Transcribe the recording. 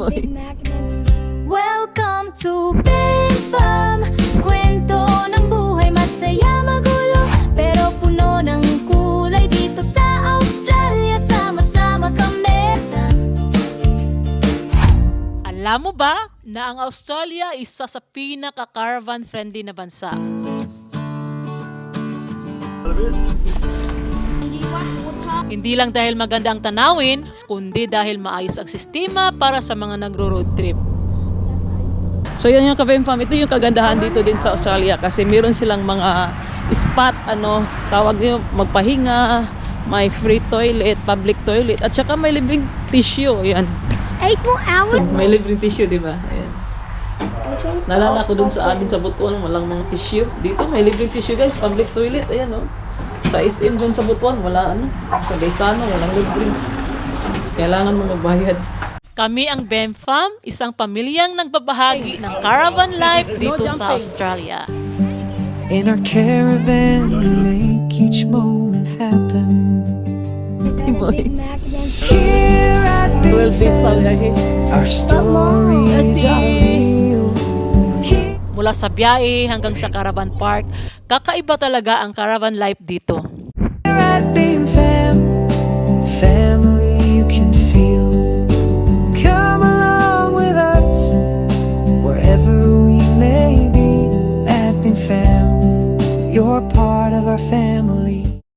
Boy. Welcome to BenFam. Kwento ng buhay, masaya magulo, pero puno ng kulay. Dito sa Australia, sama-sama kami. Alam mo ba na ang Australia isa sa pinaka-caravan friendly na bansa? Hindi lang dahil maganda ang tanawin, kundi dahil maayos ang sistema para sa mga nagro-road trip. So yun yung ka-BenFam, ito yung kagandahan dito din sa Australia kasi meron silang mga spot, tawag nyo, magpahinga, may free toilet, public toilet, at saka may libreng tissue, yan. 8 more hours? May libreng tissue, di ba? Ayan. Nalala ko dun sa amin sa Butuan, walang mga tissue. Dito may libreng tissue guys, public toilet, ayan Sa SM dun sa Butuan, wala Sa Gaisano, walang libreng. Kailangan mo magbayad. Kami ang BenFam, isang pamilyang nagbabahagi ng caravan life dito sa Australia. In our caravan, we make each moment happen. Boy. Here at 12 days pa lagi. our stories are real. Here Mula sa biyahe hanggang sa caravan park, kakaiba talaga ang caravan life dito. at BenFam.